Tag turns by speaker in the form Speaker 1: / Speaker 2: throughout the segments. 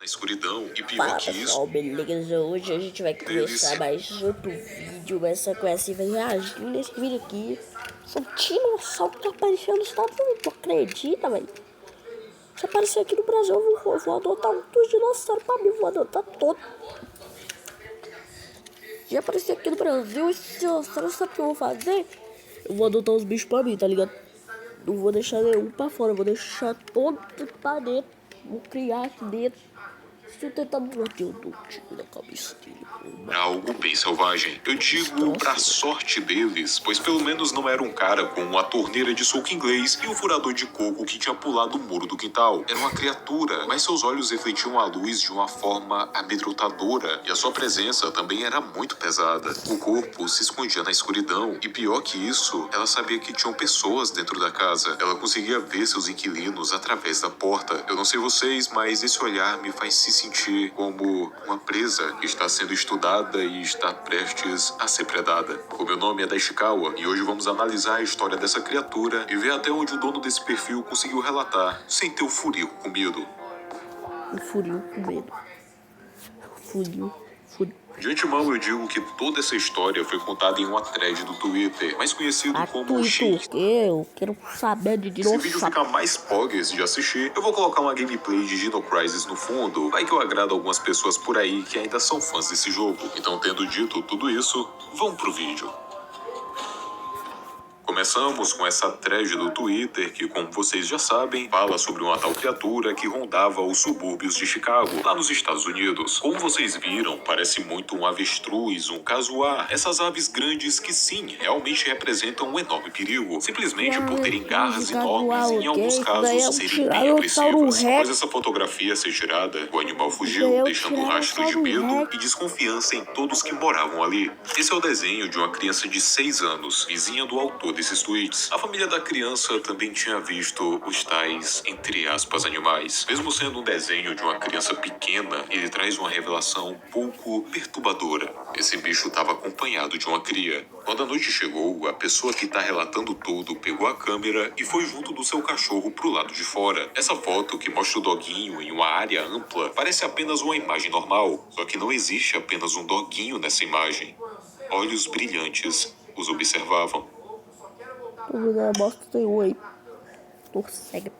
Speaker 1: escuridão e pior
Speaker 2: Fala
Speaker 1: que isso,
Speaker 2: pessoal, beleza? Hoje a gente vai começar mais outro vídeo, mas só que assim vai reagir nesse vídeo aqui. São dinossauro que tá aparecendo nos Estados Unidos, tu acredita, velho? Se aparecer aqui no Brasil, eu vou adotar um dos dinossauros pra mim, vou adotar todo. Se aparecer aqui no Brasil, esse dinossauro, sabe o que eu vou fazer? Eu vou adotar os bichos pra mim, tá ligado? Não vou deixar nenhum pra fora, eu vou deixar todos pra dentro. Vou criar aqui dentro. Se eu tentar me bater, eu dou um tiro na cabeça dele.
Speaker 1: era algo bem selvagem. Eu digo pra sorte deles, pois pelo menos não era um cara com uma torneira de soco inglês e um furador de coco que tinha pulado o muro do quintal. Era uma criatura, mas seus olhos refletiam a luz de uma forma amedrontadora e a sua presença também era muito pesada. O corpo se escondia na escuridão e pior que isso, ela sabia que tinham pessoas dentro da casa. Ela conseguia ver seus inquilinos através da porta. Eu não sei vocês, mas esse olhar me faz se sentir como uma presa que está sendo estudada e está prestes a ser predada. O meu nome é Daishikawa e hoje vamos analisar a história dessa criatura e ver até onde o dono desse perfil conseguiu relatar sem ter o furico com medo.
Speaker 2: O furinho com medo. Furinho.
Speaker 1: De antemão eu digo que toda essa história foi contada em uma thread do Twitter, mais conhecido como X.
Speaker 2: Eu quero saber de
Speaker 1: Se o vídeo
Speaker 2: dinossauro.
Speaker 1: ficar mais poggers de assistir, eu vou colocar uma gameplay de Dino Crisis no fundo. Vai que eu agrado algumas pessoas por aí que ainda são fãs desse jogo. Então, tendo dito tudo isso, vamos pro vídeo. Começamos com essa thread do Twitter que, como vocês já sabem, fala sobre uma tal criatura que rondava os subúrbios de Chicago, lá nos Estados Unidos. Como vocês viram, parece muito um avestruz, um casuar, essas aves grandes que sim, realmente representam um enorme perigo, simplesmente por terem garras enormes e em alguns casos serem bem agressivas. Após essa fotografia ser tirada, o animal fugiu, deixando um rastro de medo e desconfiança em todos que moravam ali. Esse é o desenho de uma criança de 6 anos, vizinha do autor desses tweets. A família da criança também tinha visto os tais, entre aspas, animais. Mesmo sendo um desenho de uma criança pequena, ele traz uma revelação um pouco perturbadora. Esse bicho estava acompanhado de uma cria. Quando a noite chegou, a pessoa que está relatando tudo pegou a câmera e foi junto do seu cachorro pro lado de fora. Essa foto que mostra o doguinho em uma área ampla parece apenas uma imagem normal, só que não existe apenas um doguinho nessa imagem. Olhos brilhantes os observavam.
Speaker 2: Mostra o teu oi. Tô cega.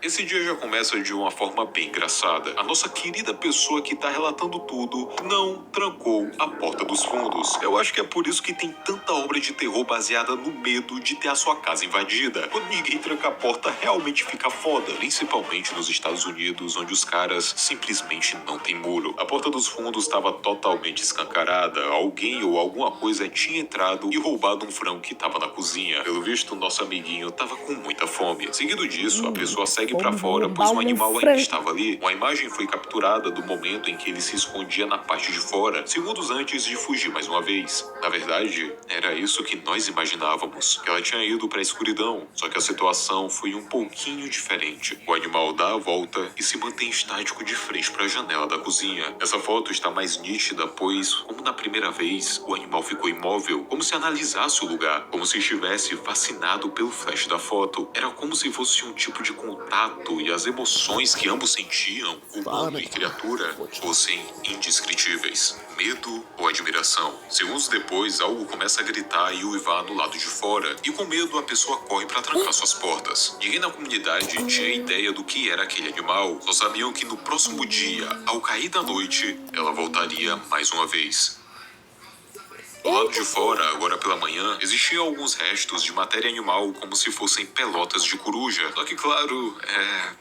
Speaker 1: Esse dia já começa de uma forma bem engraçada. A nossa querida pessoa que tá relatando tudo não trancou a porta dos fundos. Eu acho que é por isso que tem tanta obra de terror baseada no medo de ter a sua casa invadida. Quando ninguém tranca a porta, realmente fica foda. Principalmente nos Estados Unidos, onde os caras simplesmente não tem muro. A porta dos fundos estava totalmente escancarada. Alguém ou alguma coisa tinha entrado e roubado um frango que estava na cozinha. Pelo visto, nosso amiguinho tava com muita fome. Seguido disso, a pessoa segue pra fora, pois o animal ainda estava ali. Uma imagem foi capturada do momento em que ele se escondia na parte de fora, segundos antes de fugir mais uma vez. Na verdade, era isso que nós imaginávamos, que ela tinha ido pra escuridão, só que a situação foi um pouquinho diferente. O animal dá a volta e se mantém estático de frente pra janela da cozinha. Essa foto está mais nítida, pois, como na primeira vez, o animal ficou imóvel, como se analisasse o lugar, como se estivesse fascinado pelo flash da foto. Era como se fosse um tipo de contato e as emoções que ambos sentiam, humano e criatura, fossem indescritíveis. Medo ou admiração. Segundos depois, algo começa a gritar e uivar do lado de fora, e com medo a pessoa corre para trancar suas portas. Ninguém na comunidade tinha ideia do que era aquele animal, só sabiam que no próximo dia, ao cair da noite, ela voltaria mais uma vez. Do lado de fora, agora pela manhã, existiam alguns restos de matéria animal como se fossem pelotas de coruja, só que, claro,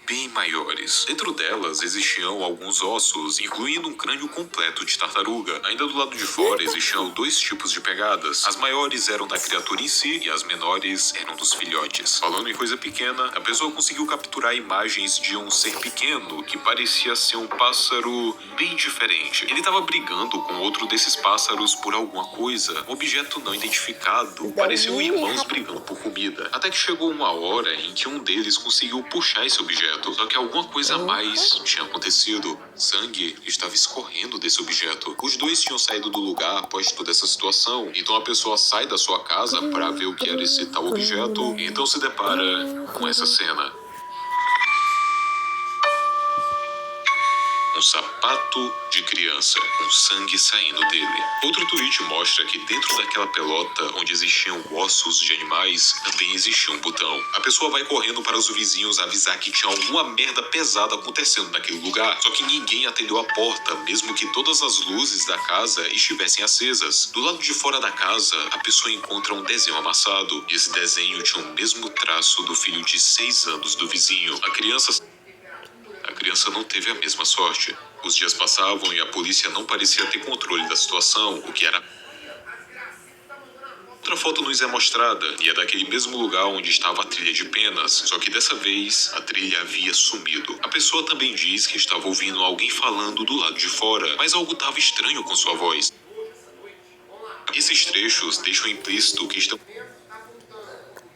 Speaker 1: bem maiores. Dentro delas existiam alguns ossos, incluindo um crânio completo de tartaruga. Ainda do lado de fora existiam 2 tipos de pegadas. As maiores eram da criatura em si e as menores eram dos filhotes. Falando em coisa pequena, a pessoa conseguiu capturar imagens de um ser pequeno que parecia ser um pássaro bem diferente. Ele estava brigando com outro desses pássaros por alguma coisa. Um objeto não identificado. Pareciam irmãos brigando por comida. Até que chegou uma hora em que um deles conseguiu puxar esse objeto. Só que alguma coisa a mais tinha acontecido. Sangue estava escorrendo desse objeto. Os dois tinham saído do lugar após toda essa situação. Então a pessoa sai da sua casa para ver o que era esse tal objeto. E então se depara com essa cena. Um sapato de criança, com sangue saindo dele. Outro tweet mostra que dentro daquela pelota onde existiam ossos de animais, também existia um botão. A pessoa vai correndo para os vizinhos avisar que tinha alguma merda pesada acontecendo naquele lugar. Só que ninguém atendeu a porta, mesmo que todas as luzes da casa estivessem acesas. Do lado de fora da casa, a pessoa encontra um desenho amassado. E esse desenho tinha o mesmo traço do filho de 6 anos do vizinho. A criança não teve a mesma sorte. Os dias passavam e a polícia não parecia ter controle da situação, o que era... Outra foto nos é mostrada, e é daquele mesmo lugar onde estava a trilha de penas, só que dessa vez a trilha havia sumido. A pessoa também diz que estava ouvindo alguém falando do lado de fora, mas algo estava estranho com sua voz. Esses trechos deixam implícito que estão...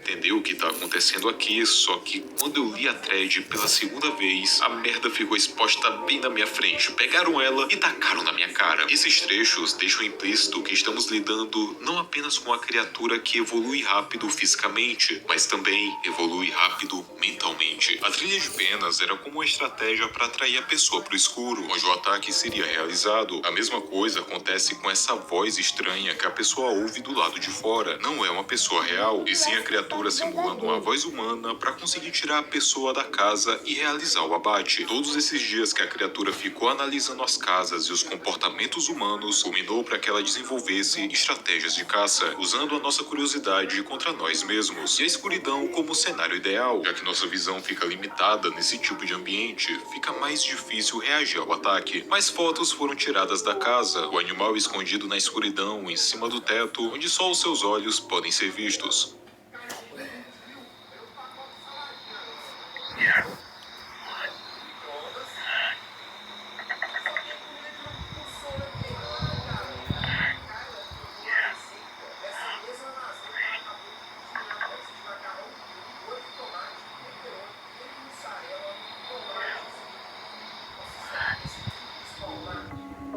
Speaker 1: Entendeu o que tá acontecendo aqui, só que quando eu li a thread pela segunda vez, a merda ficou exposta bem na minha frente. Pegaram ela e tacaram na minha cara. Esses trechos deixam implícito que estamos lidando não apenas com a criatura que evolui rápido fisicamente, mas também evolui rápido mentalmente. A trilha de penas era como uma estratégia para atrair a pessoa pro escuro, onde o ataque seria realizado. A mesma coisa acontece com essa voz estranha que a pessoa ouve do lado de fora. Não é uma pessoa real, e sim a criatura simulando uma voz humana para conseguir tirar a pessoa da casa e realizar o abate. Todos esses dias que a criatura ficou analisando as casas e os comportamentos humanos, culminou para que ela desenvolvesse estratégias de caça, usando a nossa curiosidade contra nós mesmos. E a escuridão como cenário ideal, já que nossa visão fica limitada nesse tipo de ambiente, fica mais difícil reagir ao ataque. Mais fotos foram tiradas da casa, o animal escondido na escuridão em cima do teto, onde só os seus olhos podem ser vistos.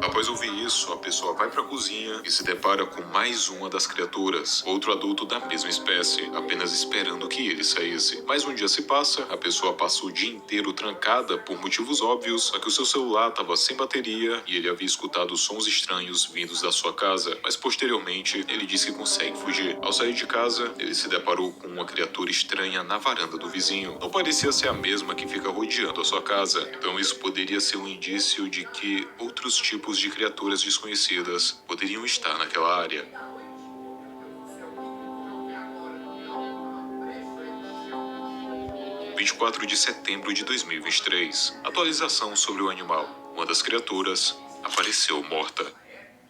Speaker 1: Após ouvir isso, a pessoa vai para a cozinha e se depara com mais uma das criaturas, outro adulto da mesma espécie, apenas esperando que ele saísse. Mais um dia se passa, a pessoa passa o dia inteiro trancada por motivos óbvios, só que o seu celular estava sem bateria e ele havia escutado sons estranhos vindos da sua casa, mas posteriormente ele diz que consegue fugir. Ao sair de casa, ele se deparou com uma criatura estranha na varanda do vizinho. Não parecia ser a mesma que fica rodeando a sua casa, então isso poderia ser um indício de que outros tipos de criaturas desconhecidas poderiam estar naquela área. – 24 de setembro de 2023. Atualização sobre o animal. Uma das criaturas apareceu morta.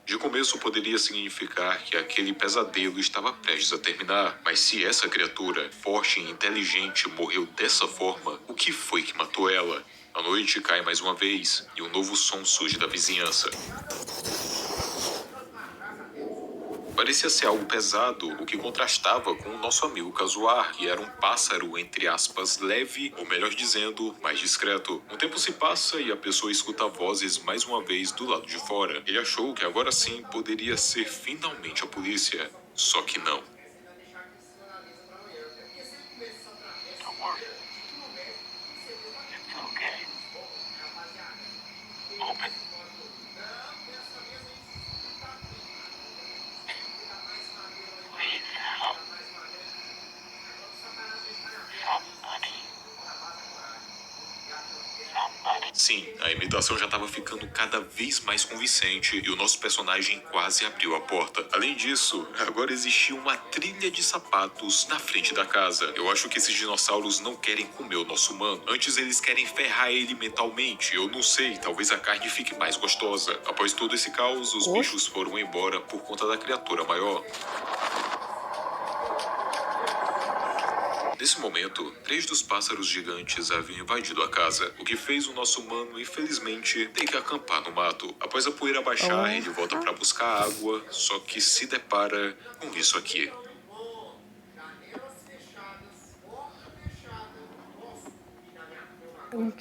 Speaker 1: De começo poderia significar que aquele pesadelo estava prestes a terminar, mas se essa criatura, forte e inteligente, morreu dessa forma, o que foi que matou ela? A noite cai mais uma vez e um novo som surge da vizinhança. Parecia ser algo pesado, o que contrastava com o nosso amigo Kazuar, que era um pássaro, entre aspas, leve, ou melhor dizendo, mais discreto. Um tempo se passa e a pessoa escuta vozes mais uma vez do lado de fora. Ele achou que agora sim poderia ser finalmente a polícia, só que não. Sim, a imitação já estava ficando cada vez mais convincente e o nosso personagem quase abriu a porta. Além disso, agora existia uma trilha de sapatos na frente da casa. Eu acho que esses dinossauros não querem comer o nosso humano. Antes eles querem ferrar ele mentalmente. Eu não sei, talvez a carne fique mais gostosa. Após todo esse caos, os bichos foram embora por conta da criatura maior. Nesse momento, 3 dos pássaros gigantes haviam invadido a casa, o que fez o nosso humano, infelizmente, ter que acampar no mato. Após a poeira baixar, ele volta para buscar água, só que se depara com isso aqui.
Speaker 2: Um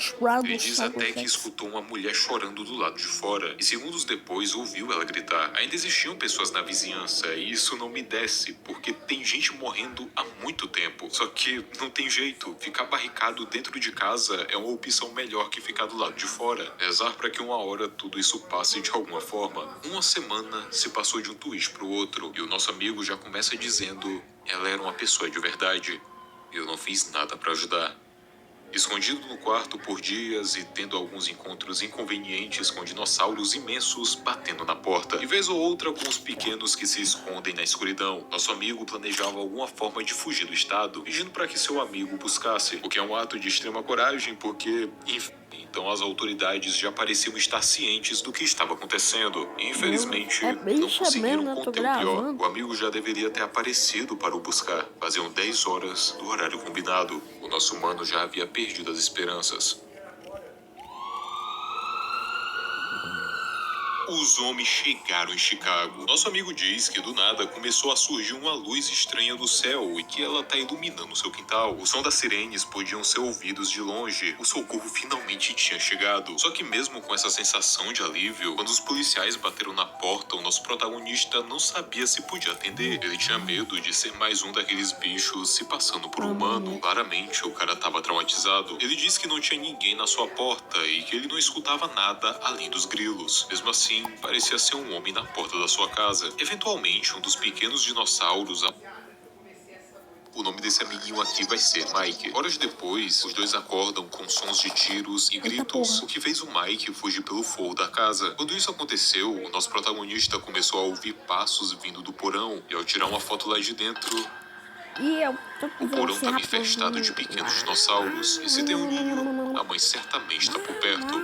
Speaker 1: Ele diz até que escutou uma mulher chorando do lado de fora e segundos depois ouviu ela gritar. Ainda existiam pessoas na vizinhança e isso não me desce, porque tem gente morrendo há muito tempo. Só que não tem jeito, ficar barricado dentro de casa é uma opção melhor que ficar do lado de fora. Rezar para que uma hora tudo isso passe de alguma forma. Uma semana se passou de um tweet pro outro e o nosso amigo já começa dizendo: ela era uma pessoa de verdade. Eu não fiz nada para ajudar. Escondido no quarto por dias e tendo alguns encontros inconvenientes com dinossauros imensos batendo na porta, e vez ou outra com os pequenos que se escondem na escuridão, nosso amigo planejava alguma forma de fugir do estado, pedindo para que seu amigo buscasse, o que é um ato de extrema coragem porque, enfim, então as autoridades já pareciam estar cientes do que estava acontecendo. E, infelizmente, não conseguiram conter o pior. O amigo já deveria ter aparecido para o buscar. Faziam 10 horas do horário combinado. O nosso humano já havia perdido as esperanças. Os homens chegaram em Chicago. Nosso amigo diz que do nada começou a surgir uma luz estranha do céu e que ela tá iluminando seu quintal. O som das sirenes podiam ser ouvidos de longe. O socorro finalmente tinha chegado. Só que mesmo com essa sensação de alívio, quando os policiais bateram na porta, o nosso protagonista não sabia se podia atender. Ele tinha medo de ser mais um daqueles bichos se passando por humano. Claramente, o cara tava traumatizado. Ele disse que não tinha ninguém na sua porta e que ele não escutava nada além dos grilos. Mesmo assim, parecia ser um homem na porta da sua casa. Eventualmente, um dos pequenos dinossauros... O nome desse amiguinho aqui vai ser Mike. Horas depois, os dois acordam com sons de tiros e gritos, o que fez o Mike fugir pelo forro da casa. Quando isso aconteceu, o nosso protagonista começou a ouvir passos vindo do porão e ao tirar uma foto lá de dentro... O porão estava infestado de pequenos dinossauros e se tem um ninho, a mãe certamente está por perto.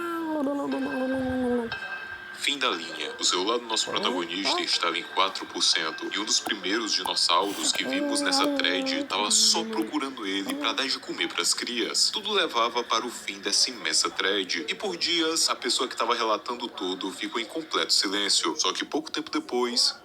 Speaker 1: Fim da linha. O celular do nosso protagonista estava em 4%. E um dos primeiros dinossauros que vimos nessa thread estava só procurando ele para dar de comer para as crias. Tudo levava para o fim dessa imensa thread. E por dias, a pessoa que estava relatando tudo ficou em completo silêncio. Só que pouco tempo depois...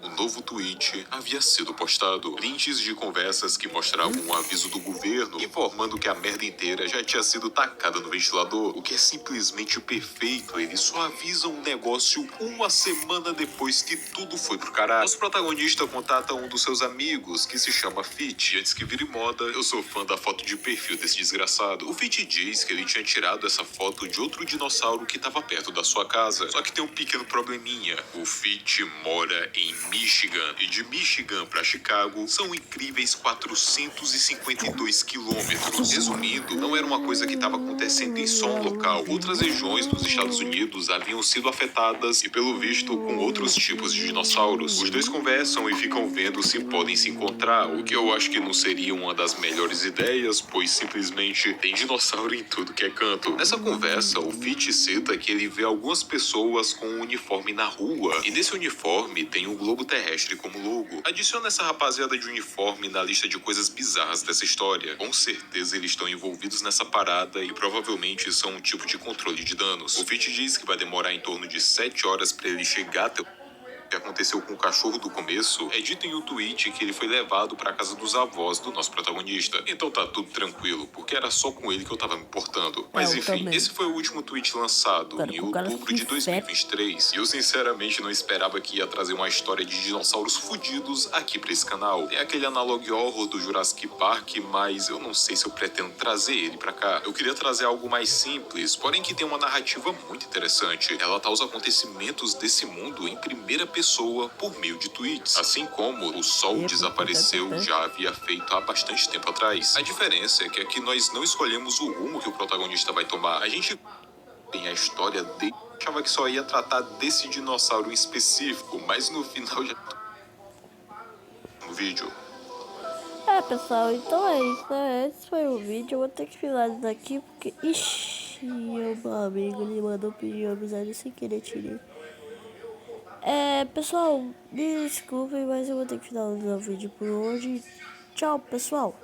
Speaker 1: um novo tweet havia sido postado. Prints de conversas que mostravam um aviso do governo informando que a merda inteira já tinha sido tacada no ventilador, o que é simplesmente perfeito. Eles só avisam um negócio uma semana depois que tudo foi pro caralho. Nosso protagonista contata um dos seus amigos, que se chama Fit. Antes que vire moda, eu sou fã da foto de perfil desse desgraçado. O Fit diz que ele tinha tirado essa foto de outro dinossauro que estava perto da sua casa. Só que tem um pequeno probleminha. O Fit mora em Michigan, e de Michigan para Chicago são incríveis 452 quilômetros. Resumindo, não era uma coisa que estava acontecendo em só um local. Outras regiões dos Estados Unidos haviam sido afetadas e, pelo visto, com outros tipos de dinossauros. Os dois conversam e ficam vendo se podem se encontrar, o que eu acho que não seria uma das melhores ideias, pois simplesmente tem dinossauro em tudo que é canto. Nessa conversa, o Fitch cita que ele vê algumas pessoas com um uniforme na rua, e nesse uniforme tem um globo terrestre como logo. Adiciona essa rapaziada de uniforme na lista de coisas bizarras dessa história. Com certeza eles estão envolvidos nessa parada e provavelmente são um tipo de controle de danos. O Fitch diz que vai demorar em torno de 7 horas para ele chegar até que aconteceu com o cachorro do começo, é dito em um tweet que ele foi levado para casa dos avós do nosso protagonista. Então tá tudo tranquilo, porque era só com ele que eu tava me importando. Mas enfim, esse foi o último tweet lançado em outubro de 2023. E eu sinceramente não esperava que ia trazer uma história de dinossauros fudidos aqui pra esse canal. Tem aquele analog horror do Jurassic Park, mas eu não sei se eu pretendo trazer ele pra cá. Eu queria trazer algo mais simples, porém que tem uma narrativa muito interessante. Ela tá os acontecimentos desse mundo em primeira pessoa por meio de tweets, assim como o Sol desapareceu já havia feito há bastante tempo atrás. A diferença é que aqui nós não escolhemos o rumo que o protagonista vai tomar. A gente tem a história dele. Achava que só ia tratar desse dinossauro em específico, mas no final já... no vídeo.
Speaker 2: Pessoal, então é isso, né? Esse foi o vídeo. Eu vou ter que finalizar daqui porque... ixi, meu amigo, ele mandou pedir amizade sem querer tirei. Pessoal, me desculpem, mas eu vou ter que finalizar o vídeo por hoje. Tchau, pessoal.